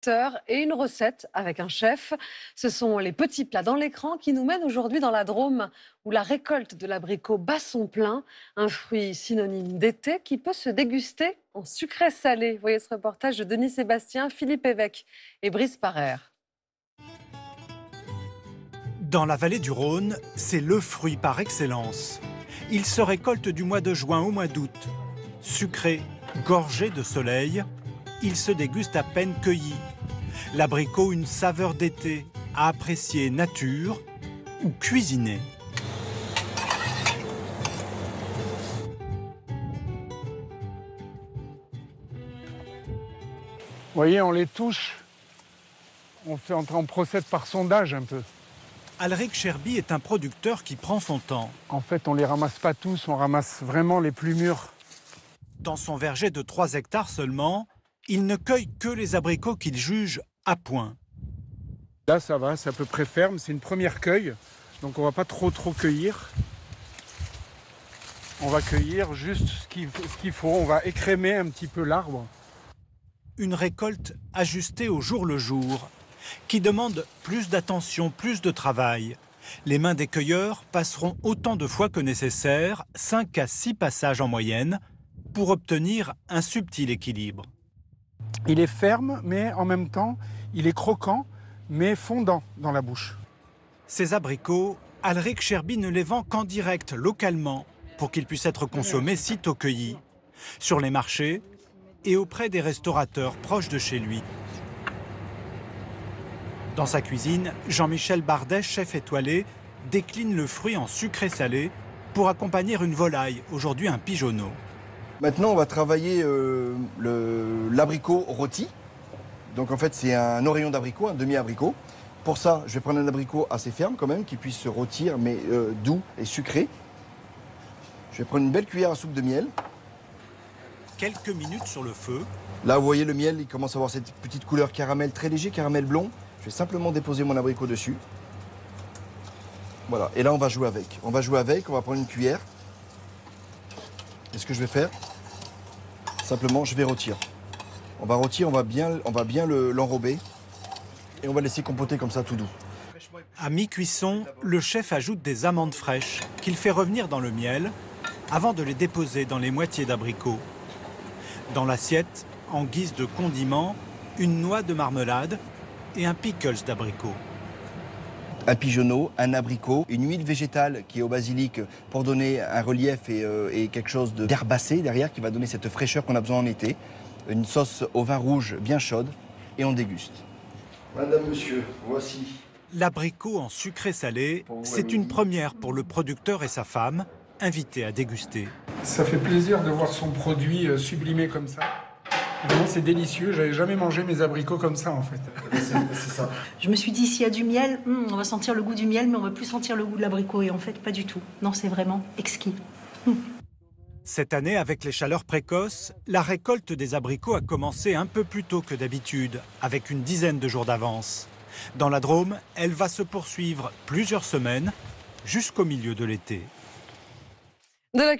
et une recette avec un chef. Ce sont les petits plats dans l'écran qui nous mènent aujourd'hui dans la Drôme, où la récolte de l'abricot bat son plein, un fruit synonyme d'été qui peut se déguster en sucré-salé. Voyez ce reportage de Denis Sébastien, Philippe Évêque et Brice Parer. Dans la vallée du Rhône, c'est le fruit par excellence. Il se récolte du mois de juin au mois d'août. Sucré, gorgé de soleil, il se déguste à peine cueilli. L'abricot, une saveur d'été, à apprécier nature ou cuisiné. Vous voyez, on les touche, on procède par sondage un peu. Alric Cherby est un producteur qui prend son temps. En fait, on les ramasse pas tous, on ramasse vraiment les plus mûrs. Dans son verger de 3 hectares seulement, il ne cueille que les abricots qu'il juge à point. Là, ça va, c'est à peu près ferme, c'est une première cueille, donc on va pas trop cueillir. On va cueillir juste ce qu'il faut, on va écrémer un petit peu l'arbre. Une récolte ajustée au jour le jour, qui demande plus d'attention, plus de travail. Les mains des cueilleurs passeront autant de fois que nécessaire, 5 à 6 passages en moyenne, pour obtenir un subtil équilibre. Il est ferme, mais en même temps, il est croquant, mais fondant dans la bouche. Ces abricots, Alric Cherby ne les vend qu'en direct, localement, pour qu'ils puissent être consommés sitôt cueillis, sur les marchés et auprès des restaurateurs proches de chez lui. Dans sa cuisine, Jean-Michel Bardet, chef étoilé, décline le fruit en sucré-salé pour accompagner une volaille, aujourd'hui un pigeonneau. Maintenant, on va travailler l'abricot rôti. Donc en fait, c'est un oreillon d'abricot, un demi-abricot. Pour ça, je vais prendre un abricot assez ferme quand même, qui puisse se rôtir, mais doux et sucré. Je vais prendre une belle cuillère à soupe de miel. Quelques minutes sur le feu. Là, vous voyez, le miel, il commence à avoir cette petite couleur caramel très léger, caramel blond. Je vais simplement déposer mon abricot dessus. Voilà, et là, on va jouer avec. On va prendre une cuillère. Et ce que je vais faire, simplement, je vais rôtir. On va rôtir, on va bien l'enrober. Et on va laisser compoter comme ça, tout doux. À mi-cuisson, le chef ajoute des amandes fraîches qu'il fait revenir dans le miel avant de les déposer dans les moitiés d'abricots. Dans l'assiette, en guise de condiment, une noix de marmelade et un pickles d'abricot. Un pigeonneau, un abricot, une huile végétale qui est au basilic pour donner un relief et quelque chose d'herbacé derrière qui va donner cette fraîcheur qu'on a besoin en été. Une sauce au vin rouge bien chaude et on déguste. Madame, monsieur, voici. L'abricot en sucré-salé, c'est une première pour le producteur et sa femme, invités à déguster. Ça fait plaisir de voir son produit sublimé comme ça. Vraiment, c'est délicieux. J'avais jamais mangé mes abricots comme ça, en fait. C'est ça. Je me suis dit, s'il y a du miel, on va sentir le goût du miel, mais on va plus sentir le goût de l'abricot. Et en fait, pas du tout. Non, c'est vraiment exquis. Cette année, avec les chaleurs précoces, la récolte des abricots a commencé un peu plus tôt que d'habitude, avec une dizaine de jours d'avance. Dans la Drôme, elle va se poursuivre plusieurs semaines, jusqu'au milieu de l'été. De la